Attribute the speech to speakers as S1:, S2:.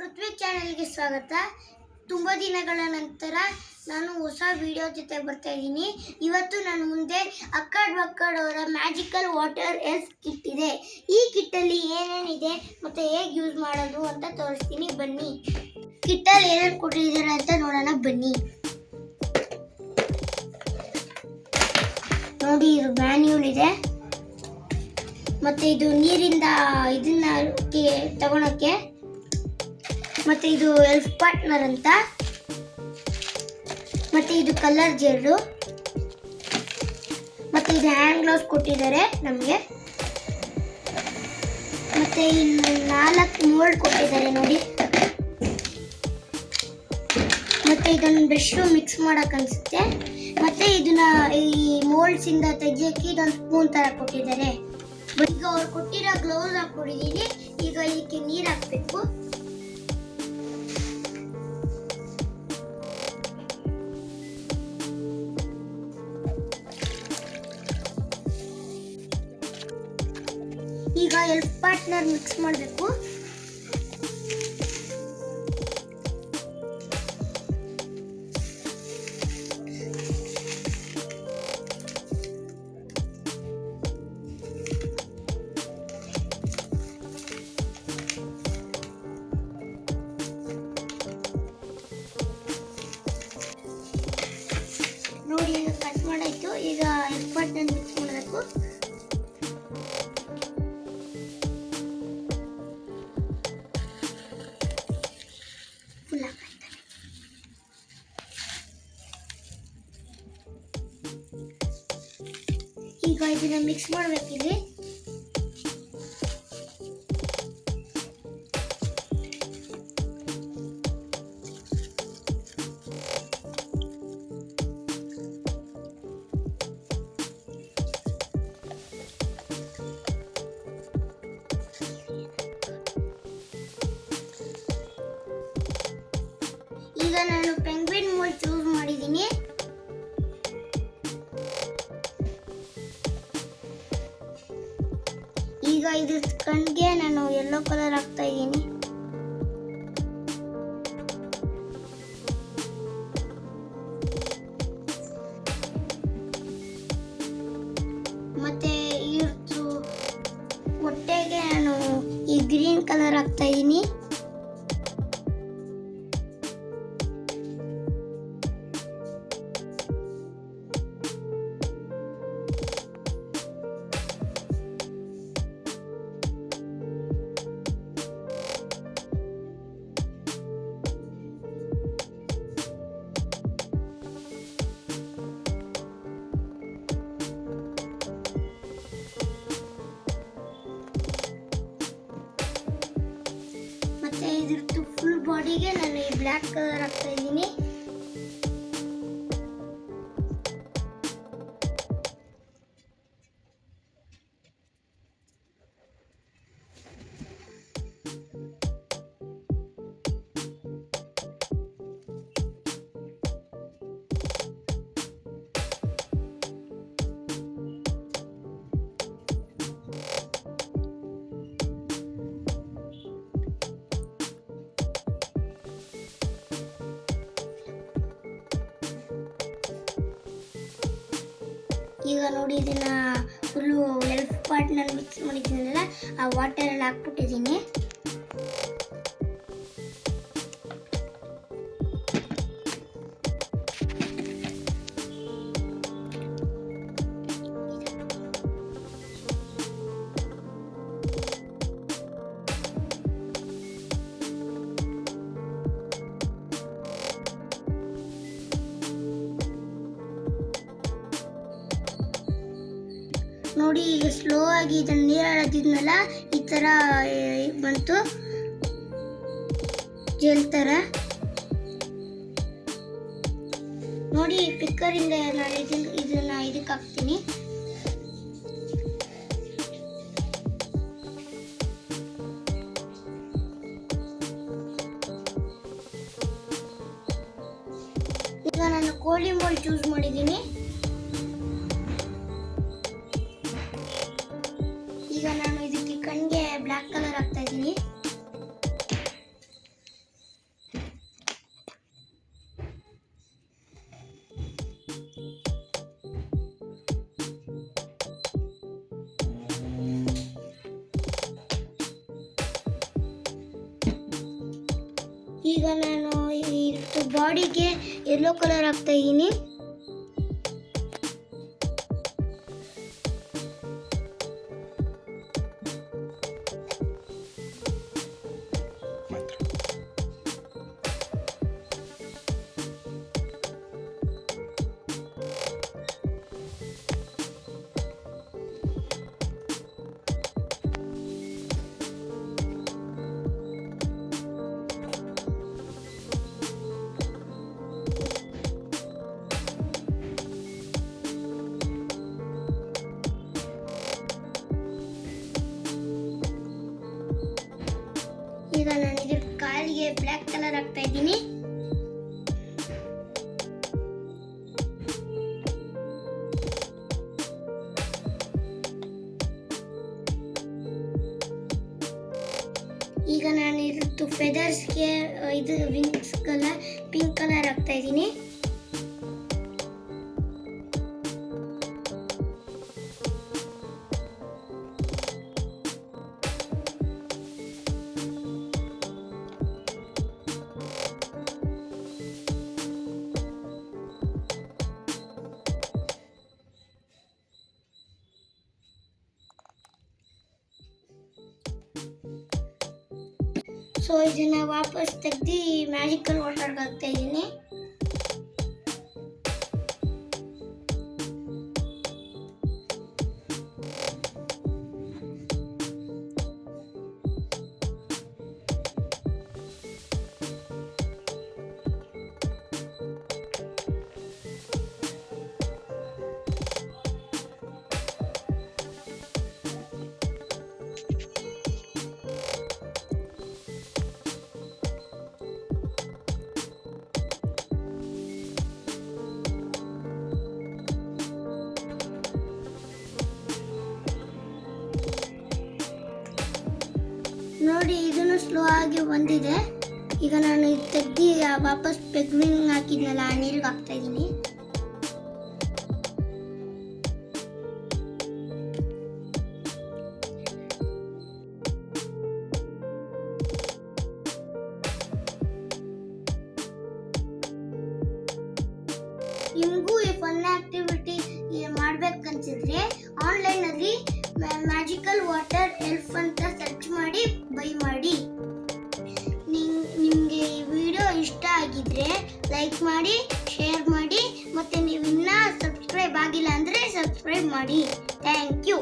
S1: ಪೃಥ್ವಿ ಚಾನೆಲ್ಗೆ ಸ್ವಾಗತ. ತುಂಬ ದಿನಗಳ ನಂತರ ನಾನು ಹೊಸ ವಿಡಿಯೋ ಜೊತೆ ಬರ್ತಾ ಇದ್ದೀನಿ. ಇವತ್ತು ನನ್ನ ಮುಂದೆ ಅಕ್ಕಡ್ ಬಕ್ಕಡ್ ಅವರ ಮ್ಯಾಜಿಕಲ್ ವಾಟರ್ ಎಲ್ಫ್ ಕಿಟ್ ಇದೆ. ಈ ಕಿಟ್ಟಲ್ಲಿ ಏನೇನಿದೆ ಮತ್ತು ಹೇಗೆ ಯೂಸ್ ಮಾಡೋದು ಅಂತ ತೋರಿಸ್ತೀನಿ, ಬನ್ನಿ. ಕಿಟ್ಟಲ್ಲಿ ಏನೇನು ಕೊಟ್ಟಿದ್ದಾರೆ ಅಂತ ನೋಡೋಣ, ಬನ್ನಿ. ನೋಡಿ, ಇದು ಮ್ಯಾನ್ಯೂಲ್ ಇದೆ ಮತ್ತು ಇದು ನೀರಿಂದ ಇದನ್ನ ತಗೊಳಕ್ಕೆ, ಮತ್ತು ಇದು ಎಲ್ಫ್ ಪಾರ್ಟ್ನರ್ ಅಂತ, ಮತ್ತು ಇದು ಕಲರ್ ಜೆಲ್ಲು, ಮತ್ತು ಇದು ಹ್ಯಾಂಡ್ ಗ್ಲೌಸ್ ಕೊಟ್ಟಿದ್ದಾರೆ ನಮಗೆ, ಮತ್ತು ಇಲ್ಲಿ 4 ಮೋಲ್ಡ್ ಕೊಟ್ಟಿದ್ದಾರೆ ನೋಡಿ, ಮತ್ತು ಇದನ್ನು ಬ್ರಷು ಮಿಕ್ಸ್ ಮಾಡಕ್ಕೆ ಅನಿಸುತ್ತೆ, ಮತ್ತು ಇದನ್ನ ಈ ಮೋಲ್ಡ್ಸಿಂದ ತೆಗಿಯೋಕ್ಕೆ ಇದೊಂದು ಸ್ಪೂನ್ ಥರ ಕೊಟ್ಟಿದ್ದಾರೆ. ಈಗ ಅವ್ರು ಕೊಟ್ಟಿರೋ ಗ್ಲೌಸ್ ಹಾಕ್ಕೊಂಡಿದ್ದೀನಿ. ಈಗ ಇದಕ್ಕೆ ನೀರು ಹಾಕಬೇಕು. ಈಗ ಎಲ್ಫ್ ಪಾರ್ಟ್ನರ್ ಮಿಕ್ಸ್ ಮಾಡಬೇಕು. ನೋಡಿ, ಈಗ ಕಟ್ ಮಾಡಾಯ್ತು. ಈಗ ಎಲ್ಫ್ ಪಾರ್ಟ್ನರ್ ಮಿಕ್ಸ್ ಮಾಡಬೇಕು. ಈಗ ಇದನ್ನ ಮಿಕ್ಸ್ ಮಾಡಬೇಕಿಲ್ಲಿ. ಈಗ ನಾನು ಪೆಂಗ್ವಿನ್ ಮೋಲ್ಡ್ ಚೂಸ್ ಮಾಡಿದ್ದೀನಿ. ಈಗ ಇದ್ರ ಕಣ್ಣಿಗೆ ನಾನು ಯೆಲ್ಲೋ ಕಲರ್ ಹಾಕ್ತಾ ಇದ್ದೀನಿ. ಮತ್ತೆ ಇವ್ರದ್ದು ಹೊಟ್ಟೆಗೆ ನಾನು ಈ ಗ್ರೀನ್ ಕಲರ್ ಹಾಕ್ತಾ ಇದ್ದೀನಿ. ಇದ್ರದ್ದು ಫುಲ್ ಬಾಡಿಗೆ ನಾನು ಈ ಬ್ಲ್ಯಾಕ್ ಕಲರ್ ಹಾಕ್ತಾ ಇದ್ದೀನಿ. ಈಗ ನೋಡಿ, ಇದನ್ನ ಫುಲ್ಲು ಎಲ್ಫ್ ಪಾರ್ಟ್ನಲ್ಲಿ ಮಿಕ್ಸ್ ಮಾಡಿದ್ದೀನಲ್ಲ, ಆ ವಾಟರಲ್ಲಿ ಹಾಕ್ಬಿಟ್ಟಿದ್ದೀನಿ. ನೋಡಿ, ಈಗ ಸ್ಲೋ ಆಗಿ ಇದನ್ನು ನೀರು ಹರಿದಿದ್ನಲ್ಲ, ಈ ಥರ ಬಂತು ಜೆಲ್ ಥರ. ನೋಡಿ, ಪಿಕ್ಕರಿಂದ ನಾನು ಇದನ್ನ ಇದಕ್ಕೆ ಹಾಕ್ತೀನಿ. ಈಗ ನಾನು ಕೋಳಿ ಮೋಲ್ಡ್ ಚೂಸ್ ಮಾಡಿದ್ದೀನಿ. ಈಗ ನಾನು ಇದಕ್ಕೆ ಕಣ್ಣಿಗೆ ಬ್ಲ್ಯಾಕ್ ಕಲರ್ ಹಾಕ್ತಾ ಇದ್ದೀನಿ. ಈಗ ನಾನು ಬಾಡಿಗೆ ಯೆಲ್ಲೋ ಕಲರ್ ಹಾಕ್ತಾ ಇದ್ದೀನಿ. ಈಗ ನಾನು ಇದ್ರ ಕಾಲಿಗೆ ಬ್ಲ್ಯಾಕ್ ಕಲರ್ ಹಾಕ್ತಾ ಇದ್ದೀನಿ. ಈಗ ನಾನು ಇದ್ರ ಫೆದರ್ಸ್ಗೆ ಇದು ವಿಂಗ್ಸ್ಗೆಲ್ಲ ಪಿಂಕ್ ಕಲರ್ ಹಾಕ್ತಾ ಇದ್ದೀನಿ. ಸೊ ಇದನ್ನ ವಾಪಸ್ ತೆಗ್ದು ಮ್ಯಾಜಿಕಲ್ ವಾಟರ್ಗೆ ಹಾಕ್ತಾ ಇದ್ದೀನಿ. ನೋಡಿ ಇದನ್ನು ಸ್ಲೋ ಆಗಿ ಬಂದಿದೆ. ಈಗ ನಾನು ಇದು ತೆಗ್ದು ವಾಪಸ್ ಪೆಗ್ವಿಂಗ್ ಹಾಕಿದ್ನಲ್ಲ ಆ ನೀರಿಗೆ ಹಾಕ್ತಾ ಇದ್ದೀನಿ. ನಿಮಗೂ ಈ ಫನ್ ಆಕ್ಟಿವಿಟಿ ಮಾಡ್ಬೇಕನ್ಸಿದ್ರೆ ಆನ್ಲೈನಲ್ಲಿ ಮ್ಯಾಜಿಕಲ್ ವಾಟರ್ ಎಲ್ಫ್ ಅಂತ ಸರ್ಚ್ ಮಾಡಿ ಬೈ ಮಾಡಿ. ನಿಮಗೆ ಈ ವಿಡಿಯೋ ಇಷ್ಟ ಆಗಿದ್ರೆ ಲೈಕ್ ಮಾಡಿ, ಶೇರ್ ಮಾಡಿ, ಮತ್ತು ನೀವು ಇನ್ನೂ ಸಬ್ಸ್ಕ್ರೈಬ್ ಆಗಿಲ್ಲ ಅಂದರೆ ಸಬ್ಸ್ಕ್ರೈಬ್ ಮಾಡಿ. Thank you.